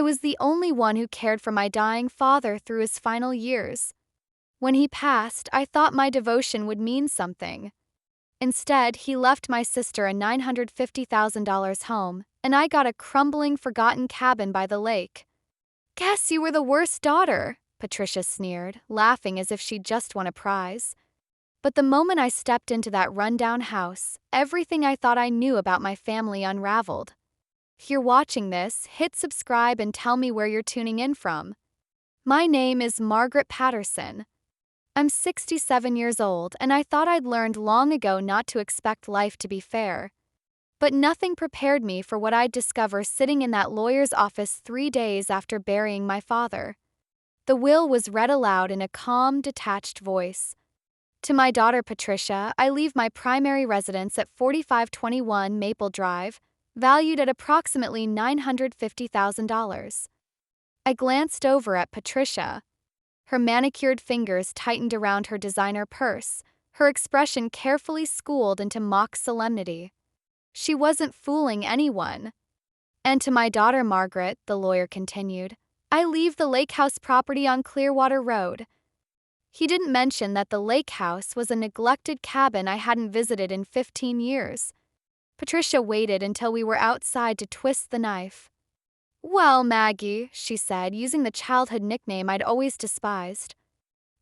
I was the only one who cared for my dying father through his final years. When he passed, I thought my devotion would mean something. Instead, he left my sister a $950,000 home, and I got a crumbling, forgotten cabin by the lake. Guess you were the worst daughter, Patricia sneered, laughing as if she'd just won a prize. But the moment I stepped into that rundown house, everything I thought I knew about my family unraveled. If you're watching this, hit subscribe and tell me where you're tuning in from. My name is Margaret Patterson. I'm 67 years old, and I thought I'd learned long ago not to expect life to be fair. But nothing prepared me for what I'd discover sitting in that lawyer's office 3 days after burying my father. The will was read aloud in a calm, detached voice. To my daughter Patricia, I leave my primary residence at 4521 Maple Drive, valued at approximately $950,000. I glanced over at Patricia. Her manicured fingers tightened around her designer purse, her expression carefully schooled into mock solemnity. She wasn't fooling anyone. And to my daughter Margaret, the lawyer continued, I leave the lakehouse property on Clearwater Road. He didn't mention that the lakehouse was a neglected cabin I hadn't visited in 15 years. Patricia waited until we were outside to twist the knife. Well, Maggie, she said, using the childhood nickname I'd always despised.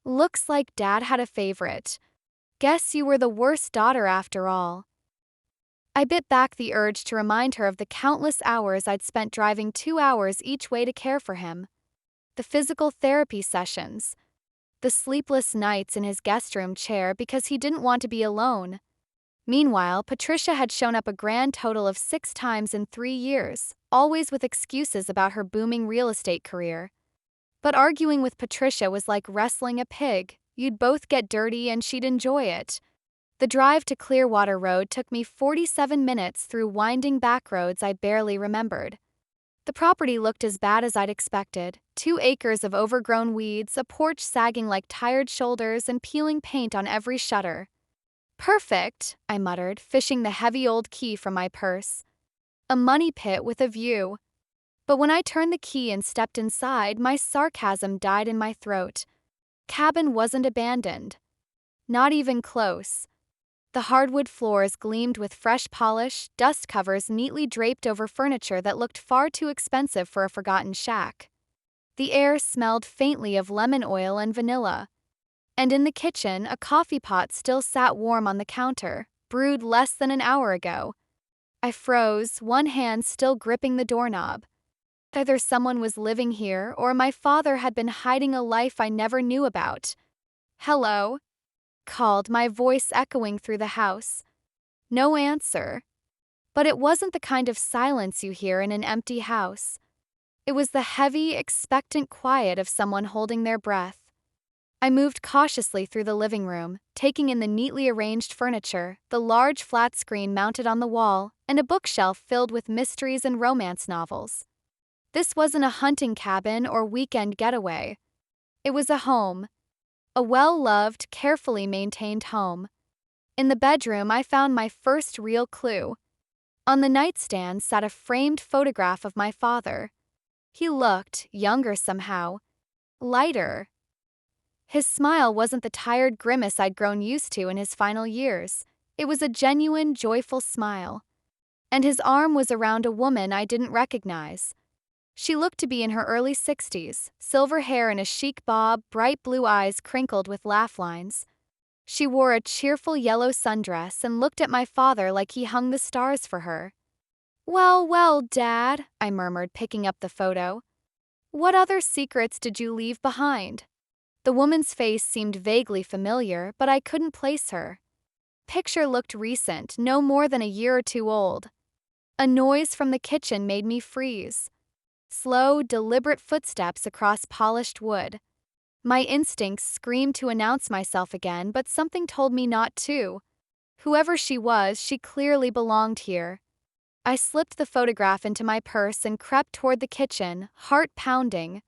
Looks like Dad had a favorite. Guess you were the worst daughter after all. I bit back the urge to remind her of the countless hours I'd spent driving 2 hours each way to care for him. The physical therapy sessions. The sleepless nights in his guest room chair because he didn't want to be alone. Meanwhile, Patricia had shown up a grand total of 6 times in 3 years, always with excuses about her booming real estate career. But arguing with Patricia was like wrestling a pig. You'd both get dirty and she'd enjoy it. The drive to Clearwater Road took me 47 minutes through winding back roads I barely remembered. The property looked as bad as I'd expected. 2 acres of overgrown weeds, a porch sagging like tired shoulders, and peeling paint on every shutter. Perfect, I muttered, fishing the heavy old key from my purse. A money pit with a view. But when I turned the key and stepped inside, my sarcasm died in my throat. Cabin wasn't abandoned. Not even close. The hardwood floors gleamed with fresh polish, dust covers neatly draped over furniture that looked far too expensive for a forgotten shack. The air smelled faintly of lemon oil and vanilla. And in the kitchen, a coffee pot still sat warm on the counter, brewed less than an hour ago. I froze, one hand still gripping the doorknob. Either someone was living here, or my father had been hiding a life I never knew about. Hello? Called, my voice echoing through the house. No answer. But it wasn't the kind of silence you hear in an empty house. It was the heavy, expectant quiet of someone holding their breath. I moved cautiously through the living room, taking in the neatly arranged furniture, the large flat screen mounted on the wall, and a bookshelf filled with mysteries and romance novels. This wasn't a hunting cabin or weekend getaway. It was a home. A well-loved, carefully maintained home. In the bedroom, I found my first real clue. On the nightstand sat a framed photograph of my father. He looked younger somehow, lighter. His smile wasn't the tired grimace I'd grown used to in his final years. It was a genuine, joyful smile. And his arm was around a woman I didn't recognize. She looked to be in her early 60s, silver hair in a chic bob, bright blue eyes crinkled with laugh lines. She wore a cheerful yellow sundress and looked at my father like he hung the stars for her. Well, well, Dad, I murmured, picking up the photo. What other secrets did you leave behind? The woman's face seemed vaguely familiar, but I couldn't place her. Picture looked recent, no more than a year or 2 old. A noise from the kitchen made me freeze. Slow, deliberate footsteps across polished wood. My instincts screamed to announce myself again, but something told me not to. Whoever she was, she clearly belonged here. I slipped the photograph into my purse and crept toward the kitchen, heart pounding.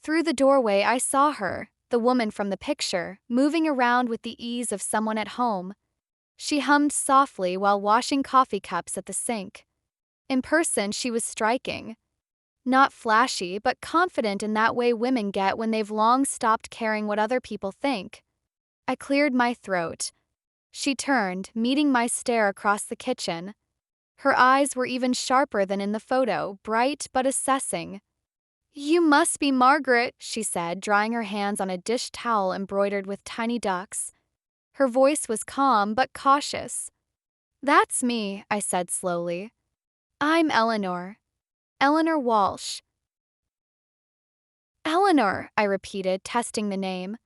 Through the doorway, I saw her, the woman from the picture, moving around with the ease of someone at home. She hummed softly while washing coffee cups at the sink. In person, she was striking. Not flashy, but confident in that way women get when they've long stopped caring what other people think. I cleared my throat. She turned, meeting my stare across the kitchen. Her eyes were even sharper than in the photo, bright but assessing. "You must be Margaret," she said, drying her hands on a dish towel embroidered with tiny ducks. Her voice was calm but cautious. "That's me," I said slowly. "I'm Eleanor. Eleanor Walsh." "Eleanor," I repeated, testing the name.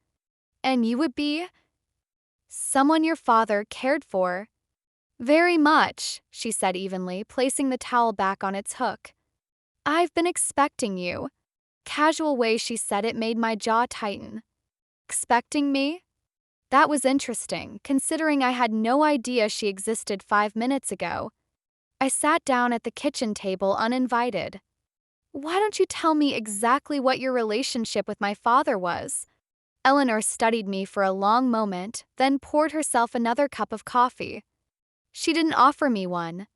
"And you would be?" "Someone your father cared for." "Very much," she said evenly, placing the towel back on its hook. "I've been expecting you." Casual way she said it made my jaw tighten. Expecting me? That was interesting, considering I had no idea she existed 5 minutes ago. I sat down at the kitchen table uninvited. "Why don't you tell me exactly what your relationship with my father was?" Eleanor studied me for a long moment, then poured herself another cup of coffee. She didn't offer me one.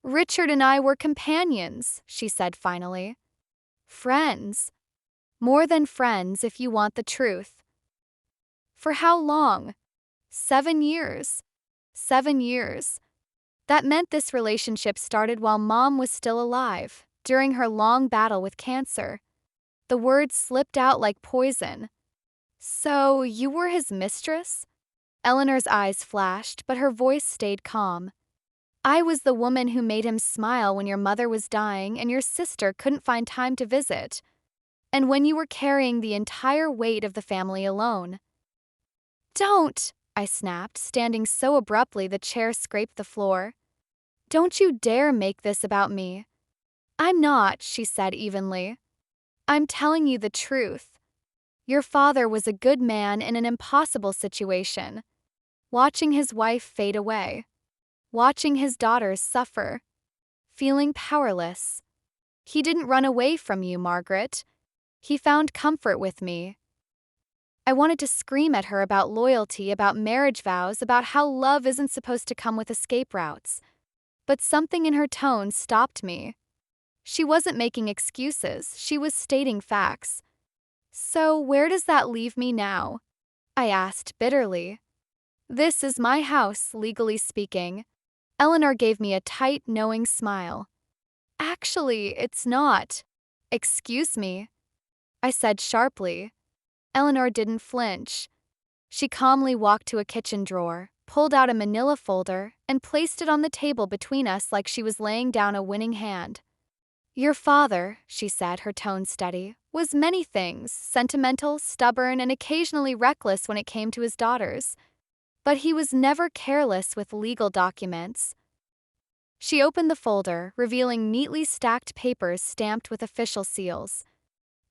"Richard and I were companions," she said finally. "Friends. More than friends if you want the truth." "For how long?" 7 years. 7 years. That meant this relationship started while Mom was still alive, during her long battle with cancer. The words slipped out like poison. "So, you were his mistress?" Eleanor's eyes flashed, but her voice stayed calm. "I was the woman who made him smile when your mother was dying and your sister couldn't find time to visit. And when you were carrying the entire weight of the family alone." "Don't!" I snapped, standing so abruptly the chair scraped the floor. "Don't you dare make this about me." "I'm not," she said evenly. "I'm telling you the truth. Your father was a good man in an impossible situation. Watching his wife fade away. Watching his daughters suffer. Feeling powerless. He didn't run away from you, Margaret. He found comfort with me." I wanted to scream at her about loyalty, about marriage vows, about how love isn't supposed to come with escape routes. But something in her tone stopped me. She wasn't making excuses, she was stating facts. "So where does that leave me now?" I asked bitterly. "This is my house, legally speaking." Eleanor gave me a tight, knowing smile. "Actually, it's not." "Excuse me," I said sharply. Eleanor didn't flinch. She calmly walked to a kitchen drawer, pulled out a manila folder, and placed it on the table between us like she was laying down a winning hand. "Your father," she said, her tone steady, "was many things, sentimental, stubborn, and occasionally reckless when it came to his daughters. But he was never careless with legal documents." She opened the folder, revealing neatly stacked papers stamped with official seals.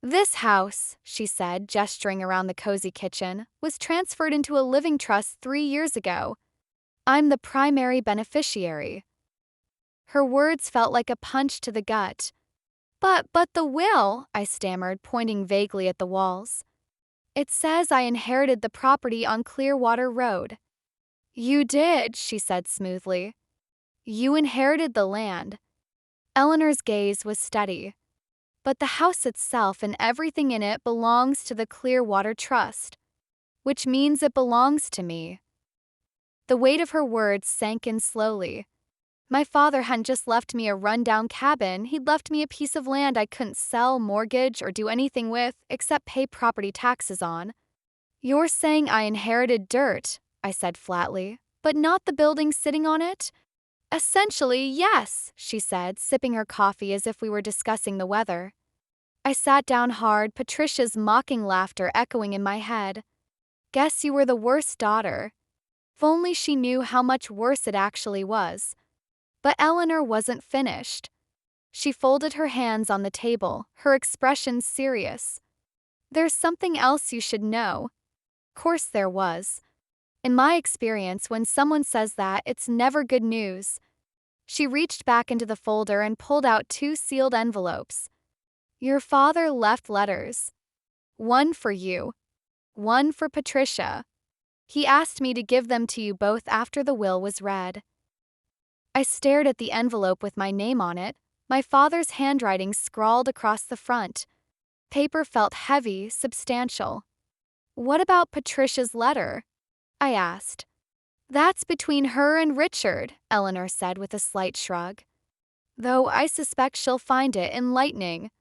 "This house," she said, gesturing around the cozy kitchen, "was transferred into a living trust 3 years ago. I'm the primary beneficiary." Her words felt like a punch to the gut. But the will," I stammered, pointing vaguely at the walls. "It says I inherited the property on Clearwater Road." "You did," she said smoothly. "You inherited the land." Eleanor's gaze was steady. "But the house itself and everything in it belongs to the Clearwater Trust, which means it belongs to me." The weight of her words sank in slowly. My father hadn't just left me a run-down cabin, he'd left me a piece of land I couldn't sell, mortgage, or do anything with except pay property taxes on. "You're saying I inherited dirt," I said flatly, "but not the building sitting on it?" "Essentially, yes," she said, sipping her coffee as if we were discussing the weather. I sat down hard, Patricia's mocking laughter echoing in my head. "Guess you were the worst daughter." If only she knew how much worse it actually was. But Eleanor wasn't finished. She folded her hands on the table, her expression serious. "There's something else you should know." Course there was. In my experience, when someone says that, it's never good news. She reached back into the folder and pulled out 2 sealed envelopes. "Your father left letters. One for you. One for Patricia. He asked me to give them to you both after the will was read." I stared at the envelope with my name on it, My father's handwriting scrawled across the front. Paper felt heavy, substantial. "What about Patricia's letter?" I asked. "That's between her and Richard," Eleanor said with a slight shrug. "Though I suspect she'll find it enlightening."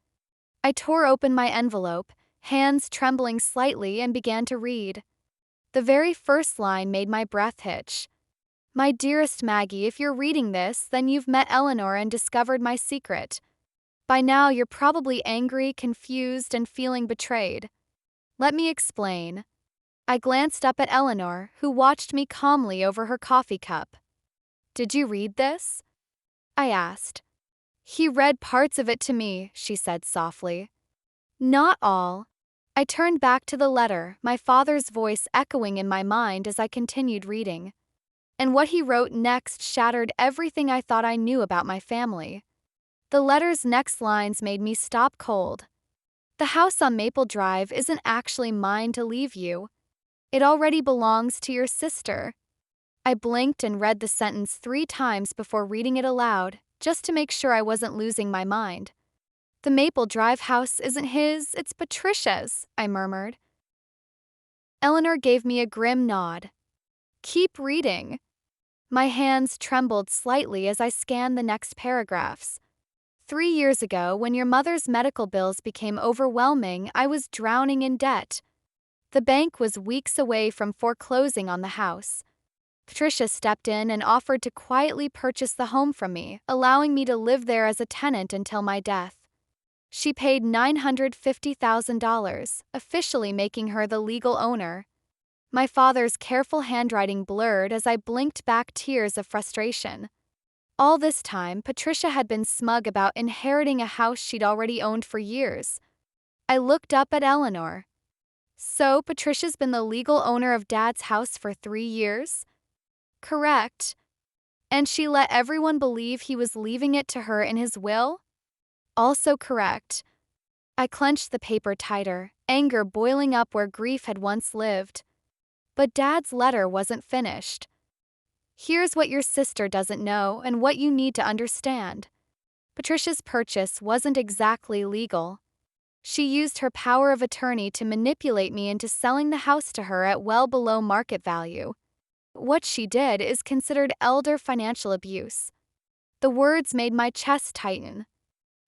I tore open my envelope, hands trembling slightly, and began to read. The very first line made my breath hitch. "My dearest Maggie, if you're reading this, then you've met Eleanor and discovered my secret. By now you're probably angry, confused, and feeling betrayed. Let me explain." I glanced up at Eleanor, who watched me calmly over her coffee cup. "Did you read this?" I asked. "He read parts of it to me," she said softly. "Not all." I turned back to the letter, my father's voice echoing in my mind as I continued reading. And what he wrote next shattered everything I thought I knew about my family. The letter's next lines made me stop cold. "The house on Maple Drive isn't actually mine to leave you. It already belongs to your sister." I blinked and read the sentence 3 times before reading it aloud, just to make sure I wasn't losing my mind. "The Maple Drive house isn't his, it's Patricia's," I murmured. Eleanor gave me a grim nod. "Keep reading." My hands trembled slightly as I scanned the next paragraphs. "3 years ago, when your mother's medical bills became overwhelming, I was drowning in debt. The bank was weeks away from foreclosing on the house. Patricia stepped in and offered to quietly purchase the home from me, allowing me to live there as a tenant until my death. She paid $950,000, officially making her the legal owner." My father's careful handwriting blurred as I blinked back tears of frustration. All this time, Patricia had been smug about inheriting a house she'd already owned for years. I looked up at Eleanor. "So, Patricia's been the legal owner of Dad's house for 3 years?" "Correct." "And she let everyone believe he was leaving it to her in his will?" "Also correct." I clenched the paper tighter, anger boiling up where grief had once lived. But Dad's letter wasn't finished. "Here's what your sister doesn't know and what you need to understand. Patricia's purchase wasn't exactly legal. She used her power of attorney to manipulate me into selling the house to her at well below market value. What she did is considered elder financial abuse." The words made my chest tighten.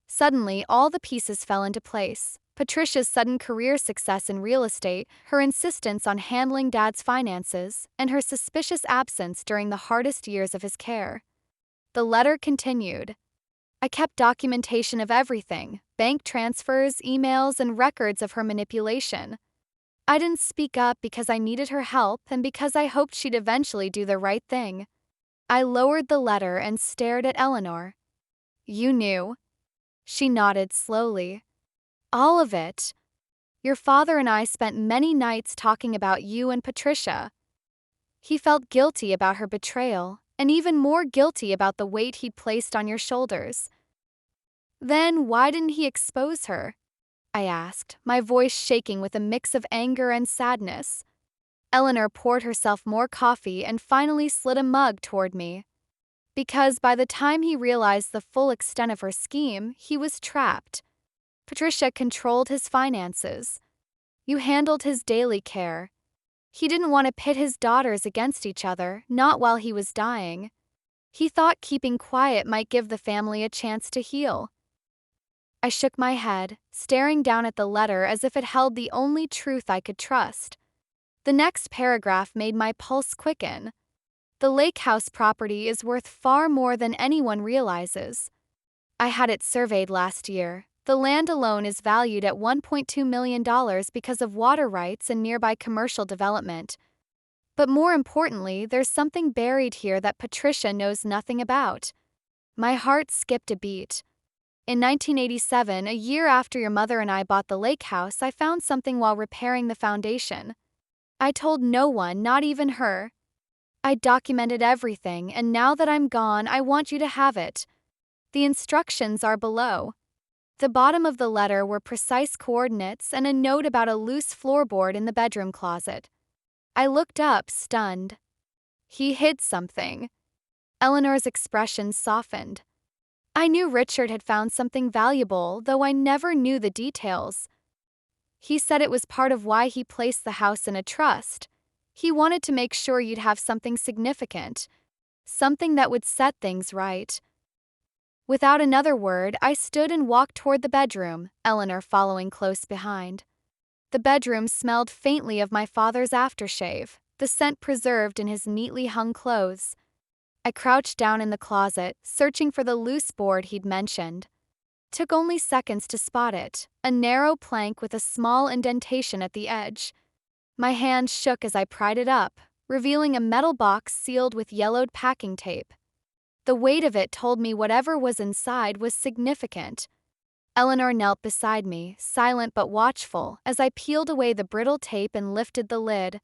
Suddenly, all the pieces fell into place. Patricia's sudden career success in real estate, her insistence on handling Dad's finances, and her suspicious absence during the hardest years of his care. The letter continued. "I kept documentation of everything: bank transfers, emails, and records of her manipulation. I didn't speak up because I needed her help and because I hoped she'd eventually do the right thing." I lowered the letter and stared at Eleanor. "You knew?" She nodded slowly. "All of it. Your father and I spent many nights talking about you and Patricia. He felt guilty about her betrayal, and even more guilty about the weight he'd placed on your shoulders." "Then why didn't he expose her?" I asked, my voice shaking with a mix of anger and sadness. Eleanor poured herself more coffee and finally slid a mug toward me. "Because by the time he realized the full extent of her scheme, he was trapped. Patricia controlled his finances. You handled his daily care. He didn't want to pit his daughters against each other, not while he was dying. He thought keeping quiet might give the family a chance to heal." I shook my head, staring down at the letter as if it held the only truth I could trust. The next paragraph made my pulse quicken. "The lakehouse property is worth far more than anyone realizes. I had it surveyed last year. The land alone is valued at $1.2 million because of water rights and nearby commercial development. But more importantly, there's something buried here that Patricia knows nothing about." My heart skipped a beat. "In 1987, a year after your mother and I bought the lake house, I found something while repairing the foundation. I told no one, not even her. I documented everything, and now that I'm gone, I want you to have it. The instructions are below." The bottom of the letter were precise coordinates and a note about a loose floorboard in the bedroom closet. I looked up, stunned. "He hid something." Eleanor's expression softened. I knew Richard had found something valuable, though I never knew the details. He said it was part of why he placed the house in a trust. He wanted to make sure you'd have something significant, something that would set things right. Without another word, I stood and walked toward the bedroom, Eleanor following close behind. The bedroom smelled faintly of my father's aftershave, the scent preserved in his neatly hung clothes. I crouched down in the closet, searching for the loose board he'd mentioned. Took only seconds to spot it, a narrow plank with a small indentation at the edge. My hand shook as I pried it up, revealing a metal box sealed with yellowed packing tape. The weight of it told me whatever was inside was significant. Eleanor knelt beside me, silent but watchful, as I peeled away the brittle tape and lifted the lid.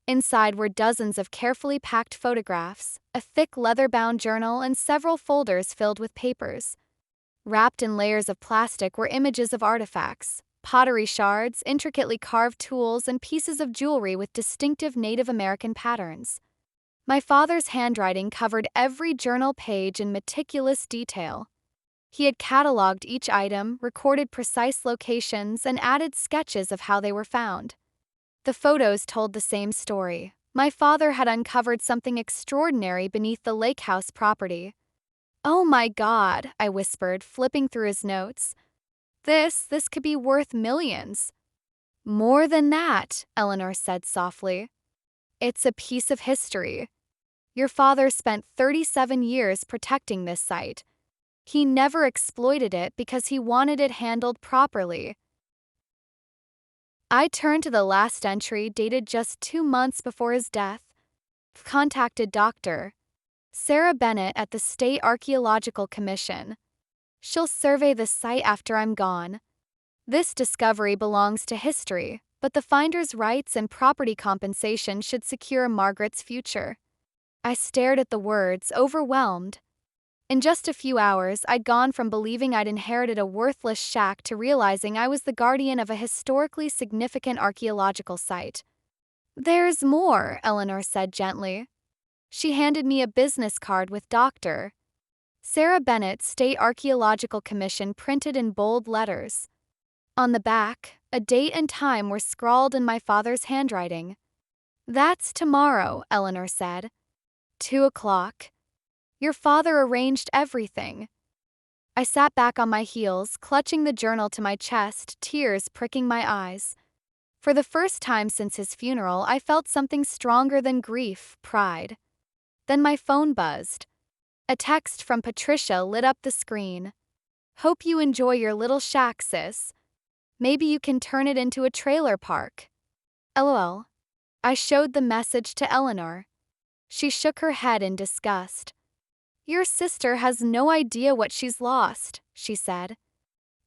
Inside were dozens of carefully packed photographs, a thick leather-bound journal, and several folders filled with papers. Wrapped in layers of plastic were images of artifacts, pottery shards, intricately carved tools, and pieces of jewelry with distinctive Native American patterns. My father's handwriting covered every journal page in meticulous detail. He had cataloged each item, recorded precise locations, and added sketches of how they were found. The photos told the same story. My father had uncovered something extraordinary beneath the lakehouse property. "Oh my God," I whispered, flipping through his notes. This could be worth millions." "More than that," Eleanor said softly. "It's a piece of history. Your father spent 37 years protecting this site. He never exploited it because he wanted it handled properly." I turned to the last entry, dated just 2 months before his death. Contacted Dr. Sarah Bennett at the State Archaeological Commission. She'll survey the site after I'm gone. This discovery belongs to history, but the finder's rights and property compensation should secure Margaret's future. I stared at the words, overwhelmed. In just a few hours, I'd gone from believing I'd inherited a worthless shack to realizing I was the guardian of a historically significant archaeological site. "There's more," Eleanor said gently. She handed me a business card with Dr. Sarah Bennett, State Archaeological Commission, printed in bold letters. On the back, a date and time were scrawled in my father's handwriting. "That's tomorrow," Eleanor said. 2 o'clock. Your father arranged everything." I sat back on my heels, clutching the journal to my chest, tears pricking my eyes. For the first time since his funeral, I felt something stronger than grief, pride. Then my phone buzzed. A text from Patricia lit up the screen. "Hope you enjoy your little shack, sis. Maybe you can turn it into a trailer park. LOL." I showed the message to Eleanor. She shook her head in disgust. "Your sister has no idea what she's lost," she said.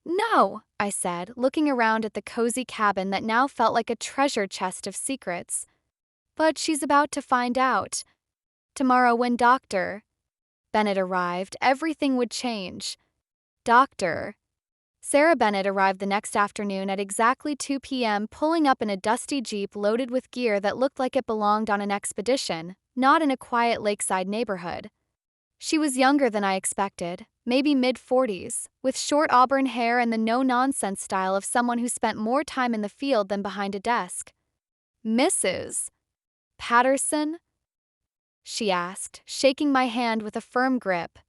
"No," I said, looking around at the cozy cabin that now felt like a treasure chest of secrets. "But she's about to find out. Tomorrow when Dr. Bennett arrived, everything would change." Dr. Sarah Bennett arrived the next afternoon at exactly 2 p.m., pulling up in a dusty Jeep loaded with gear that looked like it belonged on an expedition, not in a quiet lakeside neighborhood. She was younger than I expected, maybe mid-40s, with short auburn hair and the no-nonsense style of someone who spent more time in the field than behind a desk. "Mrs. Patterson?" she asked, shaking my hand with a firm grip.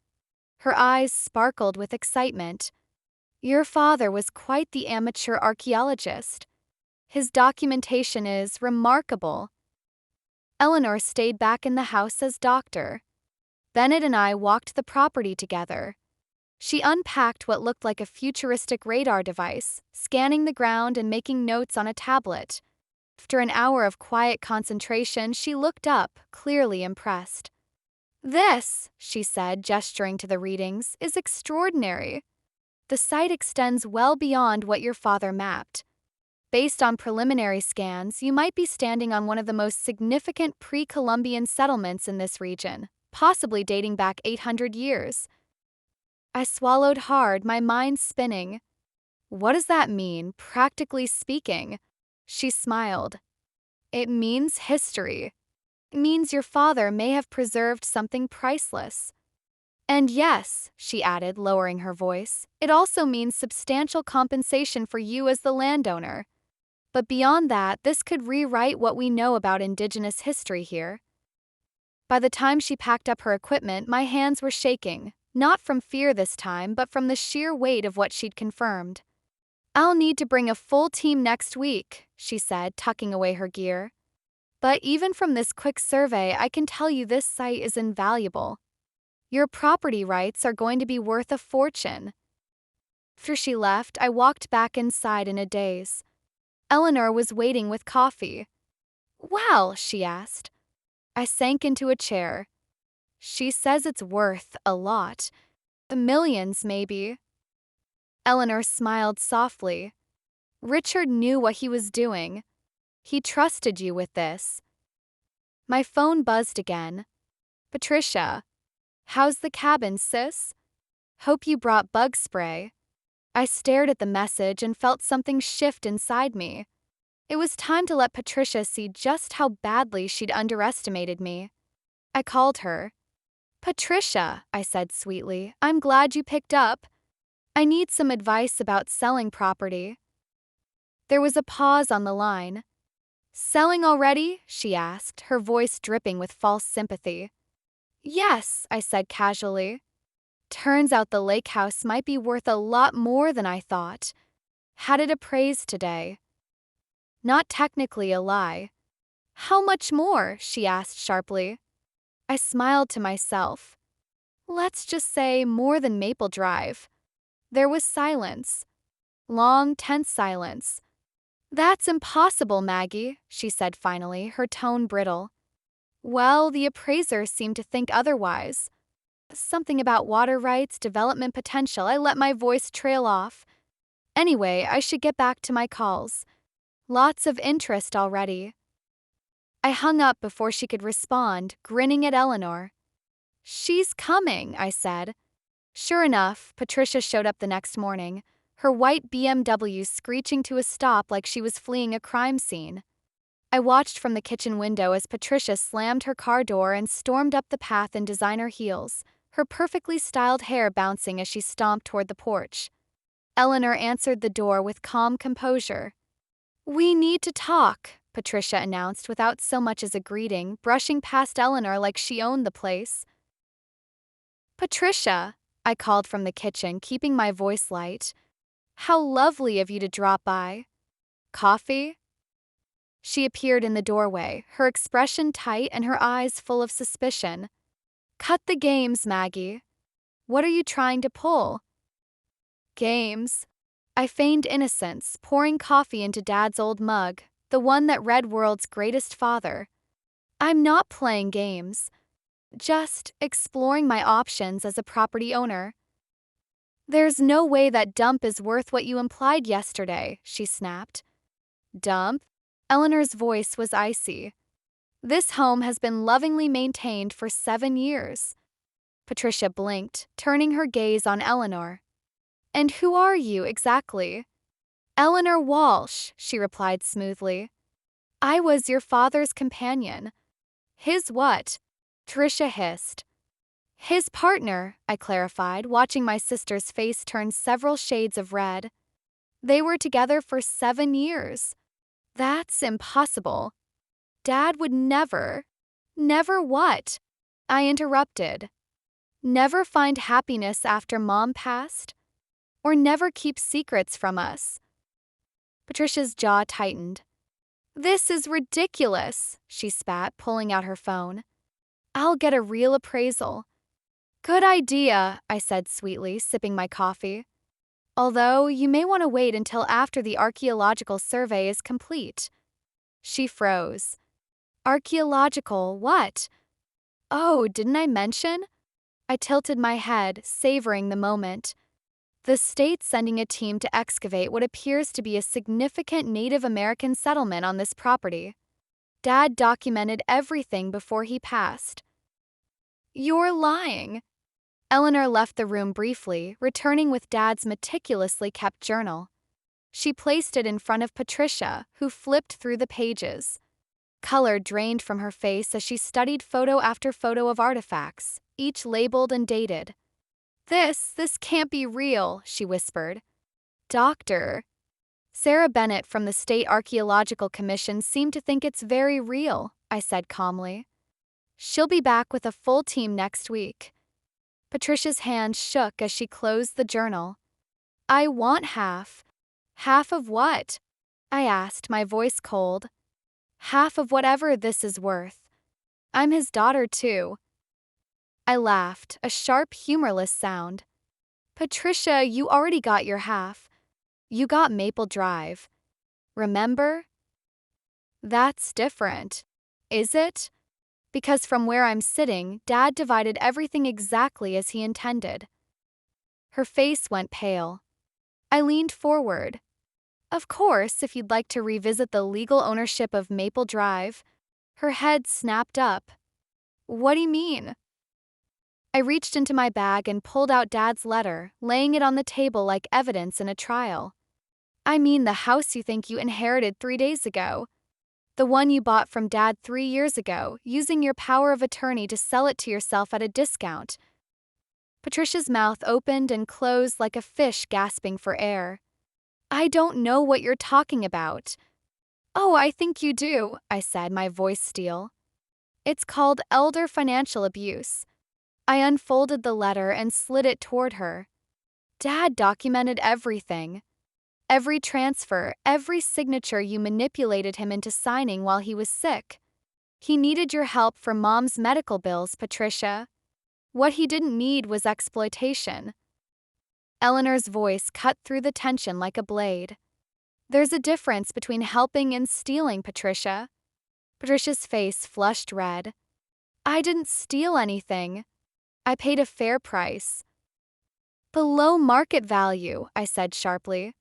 Her eyes sparkled with excitement. "Your father was quite the amateur archaeologist. His documentation is remarkable." Eleanor stayed back in the house as Dr. Bennett and I walked the property together. She unpacked what looked like a futuristic radar device, scanning the ground and making notes on a tablet. After an hour of quiet concentration, she looked up, clearly impressed. "This," she said, gesturing to the readings, "is extraordinary. The site extends well beyond what your father mapped. Based on preliminary scans, you might be standing on one of the most significant pre-Columbian settlements in this region, possibly dating back 800 years. I swallowed hard, my mind spinning. "What does that mean, practically speaking?" She smiled. "It means history. It means your father may have preserved something priceless." And yes, she added, lowering her voice, it also means substantial compensation for you as the landowner. But beyond that, this could rewrite what we know about indigenous history here. By the time she packed up her equipment, my hands were shaking, not from fear this time, but from the sheer weight of what she'd confirmed. I'll need to bring a full team next week, she said, tucking away her gear. But even from this quick survey, I can tell you this site is invaluable. Your property rights are going to be worth a fortune. After she left, I walked back inside in a daze. Eleanor was waiting with coffee. Well, she asked. I sank into a chair. She says it's worth a lot. Millions, maybe. Eleanor smiled softly. Richard knew what he was doing. He trusted you with this. My phone buzzed again. Patricia. How's the cabin, sis? Hope you brought bug spray. I stared at the message and felt something shift inside me. It was time to let Patricia see just how badly she'd underestimated me. I called her. Patricia, I said sweetly, I'm glad you picked up. I need some advice about selling property. There was a pause on the line. Selling already? She asked, her voice dripping with false sympathy. Yes, I said casually. Turns out the lakehouse might be worth a lot more than I thought. Had it appraised today. Not technically a lie. How much more? She asked sharply. I smiled to myself. Let's just say more than Maple Drive. There was silence. Long, tense silence. That's impossible, Maggie, she said finally, her tone brittle. Well, the appraiser seemed to think otherwise. Something about water rights, development potential. I let my voice trail off. Anyway, I should get back to my calls. Lots of interest already. I hung up before she could respond, grinning at Eleanor. She's coming, I said. Sure enough, Patricia showed up the next morning, her white BMW screeching to a stop like she was fleeing a crime scene. I watched from the kitchen window as Patricia slammed her car door and stormed up the path in designer heels, her perfectly styled hair bouncing as she stomped toward the porch. Eleanor answered the door with calm composure. We need to talk, Patricia announced without so much as a greeting, brushing past Eleanor like she owned the place. Patricia, I called from the kitchen, keeping my voice light. How lovely of you to drop by. Coffee? She appeared in the doorway, her expression tight and her eyes full of suspicion. Cut the games, Maggie. What are you trying to pull? Games. I feigned innocence, pouring coffee into Dad's old mug, the one that read World's Greatest Father. I'm not playing games. Just exploring my options as a property owner. There's no way that dump is worth what you implied yesterday, she snapped. Dump? Eleanor's voice was icy. This home has been lovingly maintained for 7 years. Patricia blinked, turning her gaze on Eleanor. And who are you, exactly? Eleanor Walsh, she replied smoothly. I was your father's companion. His what? Patricia hissed. His partner, I clarified, watching my sister's face turn several shades of red. They were together for 7 years. That's impossible. Dad would never. Never what? I interrupted. Never find happiness after Mom passed? Or never keep secrets from us? Patricia's jaw tightened. This is ridiculous, she spat, pulling out her phone. I'll get a real appraisal. Good idea, I said sweetly, sipping my coffee. Although you may want to wait until after the archaeological survey is complete. She froze. Archaeological what? Oh, didn't I mention? I tilted my head, savoring the moment. The state's sending a team to excavate what appears to be a significant Native American settlement on this property. Dad documented everything before he passed. You're lying. Eleanor left the room briefly, returning with Dad's meticulously kept journal. She placed it in front of Patricia, who flipped through the pages. Color drained from her face as she studied photo after photo of artifacts, each labeled and dated. This can't be real," she whispered. "Doctor." Sarah Bennett from the State Archaeological Commission seemed to think it's very real, I said calmly. "She'll be back with a full team next week." Patricia's hand shook as she closed the journal. "I want half." "Half of what?" I asked, my voice cold. "Half of whatever this is worth. I'm his daughter too." I laughed, a sharp, humorless sound. "Patricia, you already got your half. You got Maple Drive. Remember?" "That's different. Is it?" Because from where I'm sitting, Dad divided everything exactly as he intended. Her face went pale. I leaned forward. "Of course, if you'd like to revisit the legal ownership of Maple Drive." Her head snapped up. "What do you mean?" I reached into my bag and pulled out Dad's letter, laying it on the table like evidence in a trial. "I mean the house you think you inherited 3 days ago. The one you bought from Dad 3 years ago, using your power of attorney to sell it to yourself at a discount." Patricia's mouth opened and closed like a fish gasping for air. "I don't know what you're talking about." "Oh, I think you do," I said, my voice steel. "It's called elder financial abuse." I unfolded the letter and slid it toward her. "Dad documented everything. Every transfer, every signature you manipulated him into signing while he was sick. He needed your help for Mom's medical bills, Patricia. What he didn't need was exploitation." Eleanor's voice cut through the tension like a blade. "There's a difference between helping and stealing, Patricia." Patricia's face flushed red. "I didn't steal anything. I paid a fair price." "Below market value," I said sharply.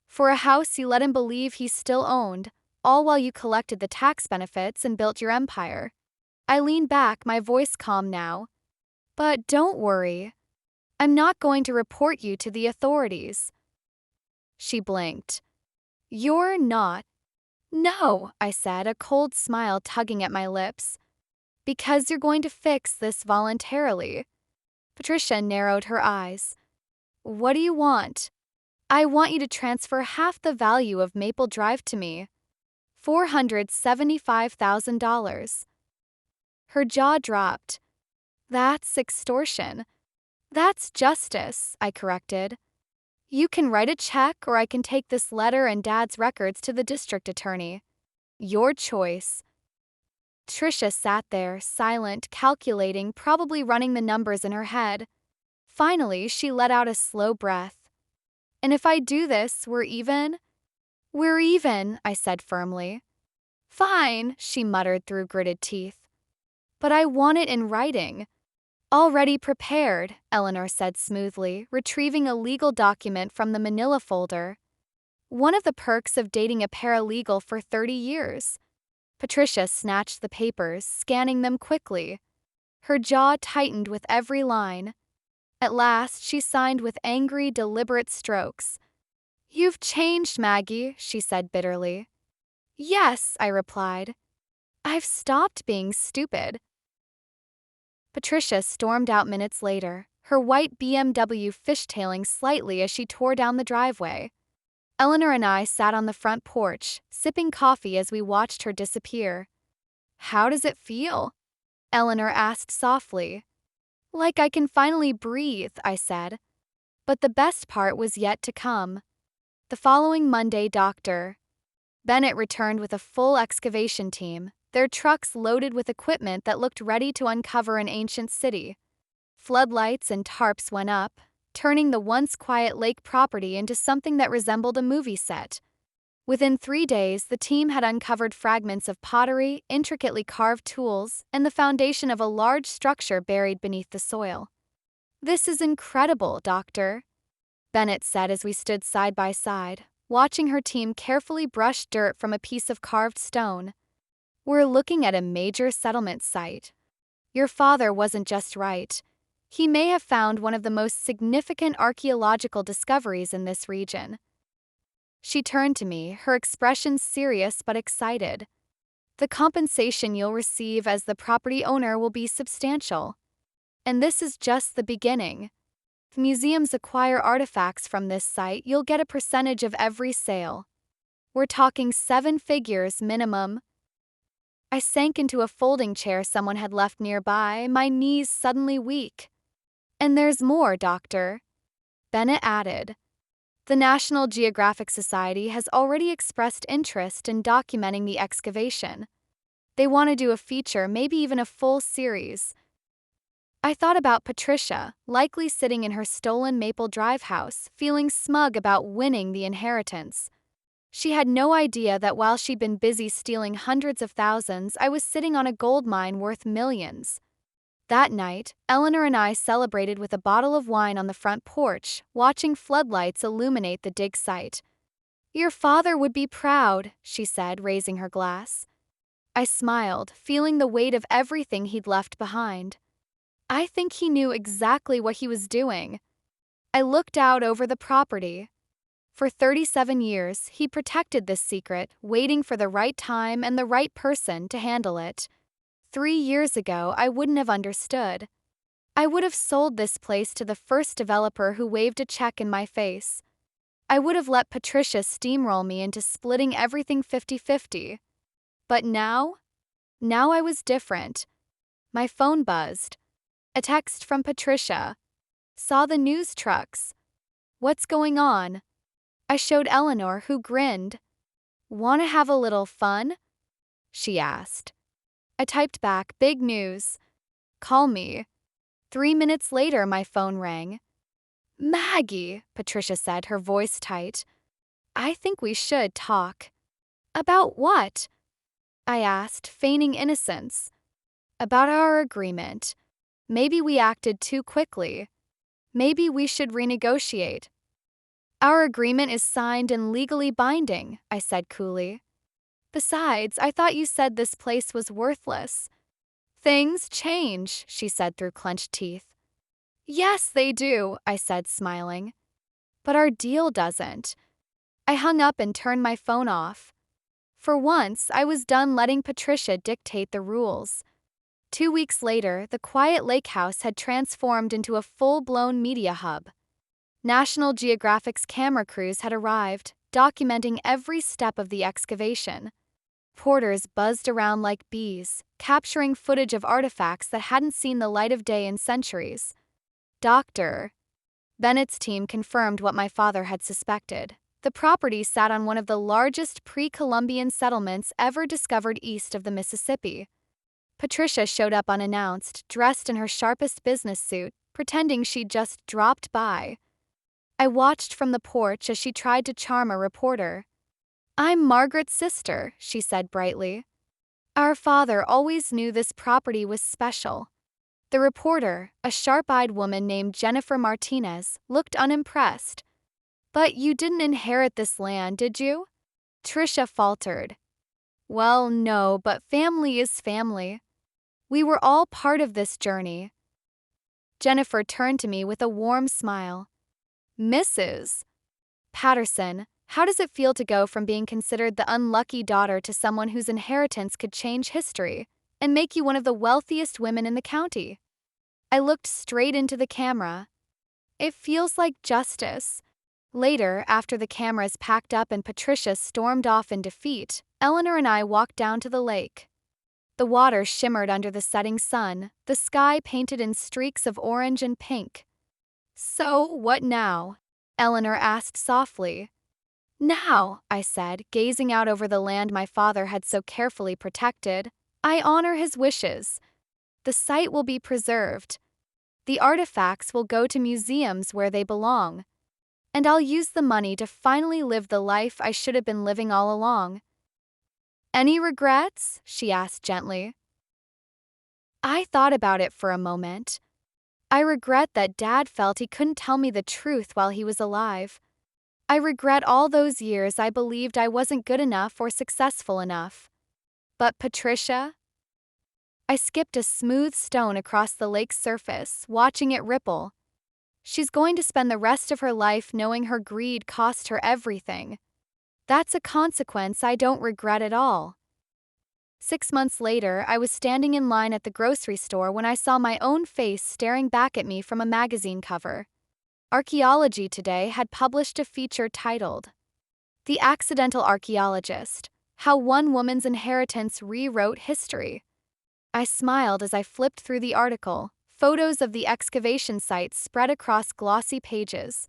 "For a house you let him believe he still owned, all while you collected the tax benefits and built your empire." I leaned back, my voice calm now. "But don't worry. I'm not going to report you to the authorities." She blinked. "You're not?" "No," I said, a cold smile tugging at my lips. "Because you're going to fix this voluntarily." Patricia narrowed her eyes. "What do you want?" "I want you to transfer half the value of Maple Drive to me. $475,000. Her jaw dropped. "That's extortion." "That's justice," I corrected. "You can write a check, or I can take this letter and Dad's records to the district attorney. Your choice." Tricia sat there, silent, calculating, probably running the numbers in her head. Finally, she let out a slow breath. "And if I do this, we're even?" "We're even," I said firmly. "Fine," she muttered through gritted teeth. "But I want it in writing." "Already prepared," Eleanor said smoothly, retrieving a legal document from the manila folder. "One of the perks of dating a paralegal for 30 years. Patricia snatched the papers, scanning them quickly. Her jaw tightened with every line. At last, she signed with angry, deliberate strokes. "You've changed, Maggie," she said bitterly. "Yes," I replied. "I've stopped being stupid." Patricia stormed out minutes later, her white BMW fishtailing slightly as she tore down the driveway. Eleanor and I sat on the front porch, sipping coffee as we watched her disappear. "How does it feel?" Eleanor asked softly. "Like I can finally breathe," I said. But the best part was yet to come. The following Monday, Dr. Bennett returned with a full excavation team, their trucks loaded with equipment that looked ready to uncover an ancient city. Floodlights and tarps went up, turning the once quiet lake property into something that resembled a movie set. Within 3 days, the team had uncovered fragments of pottery, intricately carved tools, and the foundation of a large structure buried beneath the soil. "This is incredible, Doctor," Bennett said as we stood side by side, watching her team carefully brush dirt from a piece of carved stone. "We're looking at a major settlement site. Your father wasn't just right. He may have found one of the most significant archaeological discoveries in this region." She turned to me, her expression serious but excited. The compensation you'll receive as the property owner will be substantial. And this is just the beginning. If museums acquire artifacts from this site, you'll get a percentage of every sale. We're talking 7 figures minimum. I sank into a folding chair someone had left nearby, my knees suddenly weak. And there's more, Doctor, Bennett added. The National Geographic Society has already expressed interest in documenting the excavation. They want to do a feature, maybe even a full series. I thought about Patricia, likely sitting in her stolen Maple Drive house, feeling smug about winning the inheritance. She had no idea that while she'd been busy stealing hundreds of thousands, I was sitting on a gold mine worth millions. That night, Eleanor and I celebrated with a bottle of wine on the front porch, watching floodlights illuminate the dig site. "Your father would be proud," she said, raising her glass. I smiled, feeling the weight of everything he'd left behind. I think he knew exactly what he was doing. I looked out over the property. For 37 years, he protected this secret, waiting for the right time and the right person to handle it. 3 years ago, I wouldn't have understood. I would have sold this place to the first developer who waved a check in my face. I would have let Patricia steamroll me into splitting everything 50-50. But now I was different. My phone buzzed. A text from Patricia. "Saw the news trucks. What's going on?" I showed Eleanor, who grinned. "Want to have a little fun?" she asked. I typed back, "Big news. Call me." 3 minutes later, my phone rang. "Maggie," Patricia said, her voice tight. "I think we should talk." "About what?" I asked, feigning innocence. "About our agreement. Maybe we acted too quickly. Maybe we should renegotiate." "Our agreement is signed and legally binding," I said coolly. "Besides, I thought you said this place was worthless." "Things change," she said through clenched teeth. "Yes, they do," I said, smiling. "But our deal doesn't." I hung up and turned my phone off. For once, I was done letting Patricia dictate the rules. 2 weeks later, the quiet lake house had transformed into a full-blown media hub. National Geographic's camera crews had arrived, documenting every step of the excavation. Porters buzzed around like bees, capturing footage of artifacts that hadn't seen the light of day in centuries. Dr. Bennett's team confirmed what my father had suspected. The property sat on one of the largest pre-Columbian settlements ever discovered east of the Mississippi. Patricia showed up unannounced, dressed in her sharpest business suit, pretending she'd just dropped by. I watched from the porch as she tried to charm a reporter. "I'm Margaret's sister," she said brightly. "Our father always knew this property was special." The reporter, a sharp-eyed woman named Jennifer Martinez, looked unimpressed. "But you didn't inherit this land, did you?" Tricia faltered. "Well, no, but family is family. We were all part of this journey." Jennifer turned to me with a warm smile. "Mrs. Patterson, how does it feel to go from being considered the unlucky daughter to someone whose inheritance could change history and make you one of the wealthiest women in the county?" I looked straight into the camera. "It feels like justice." Later, after the cameras packed up and Patricia stormed off in defeat, Eleanor and I walked down to the lake. The water shimmered under the setting sun, the sky painted in streaks of orange and pink. "So, what now?" Eleanor asked softly. "Now," I said, gazing out over the land my father had so carefully protected, "I honor his wishes. The site will be preserved. The artifacts will go to museums where they belong. And I'll use the money to finally live the life I should have been living all along." "Any regrets?" she asked gently. I thought about it for a moment. I regret that Dad felt he couldn't tell me the truth while he was alive. I regret all those years I believed I wasn't good enough or successful enough. But Patricia? I skipped a smooth stone across the lake's surface, watching it ripple. She's going to spend the rest of her life knowing her greed cost her everything. That's a consequence I don't regret at all. 6 months later, I was standing in line at the grocery store when I saw my own face staring back at me from a magazine cover. Archaeology Today had published a feature titled, "The Accidental Archaeologist: How One Woman's Inheritance Rewrote History." I smiled as I flipped through the article. Photos of the excavation site spread across glossy pages.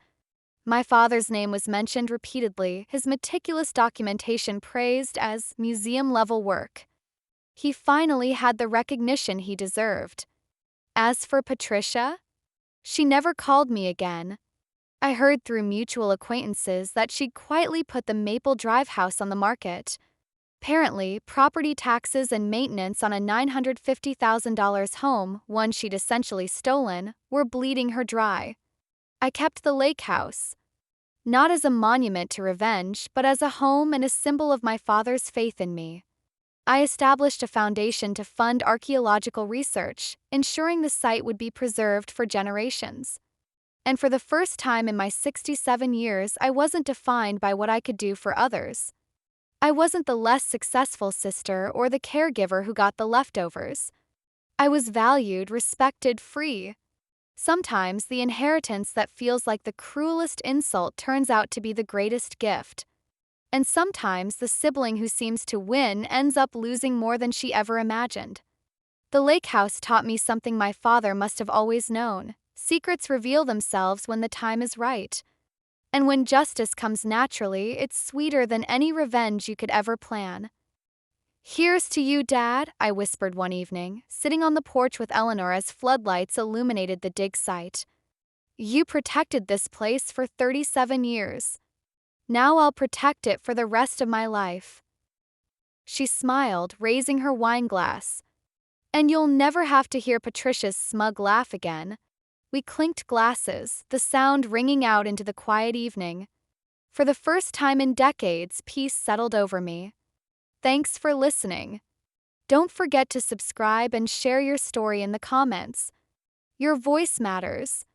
My father's name was mentioned repeatedly, his meticulous documentation praised as museum-level work. He finally had the recognition he deserved. As for Patricia, she never called me again. I heard through mutual acquaintances that she'd quietly put the Maple Drive house on the market. Apparently, property taxes and maintenance on a $950,000 home, one she'd essentially stolen, were bleeding her dry. I kept the lake house, not as a monument to revenge, but as a home and a symbol of my father's faith in me. I established a foundation to fund archaeological research, ensuring the site would be preserved for generations. And for the first time in my 67 years, I wasn't defined by what I could do for others. I wasn't the less successful sister or the caregiver who got the leftovers. I was valued, respected, free. Sometimes the inheritance that feels like the cruelest insult turns out to be the greatest gift. And sometimes the sibling who seems to win ends up losing more than she ever imagined. The lake house taught me something my father must have always known. Secrets reveal themselves when the time is right. And when justice comes naturally, it's sweeter than any revenge you could ever plan. "Here's to you, Dad," I whispered one evening, sitting on the porch with Eleanor as floodlights illuminated the dig site. "You protected this place for 37 years. Now I'll protect it for the rest of my life." She smiled, raising her wine glass. "And you'll never have to hear Patricia's smug laugh again." We clinked glasses, the sound ringing out into the quiet evening. For the first time in decades, peace settled over me. Thanks for listening. Don't forget to subscribe and share your story in the comments. Your voice matters.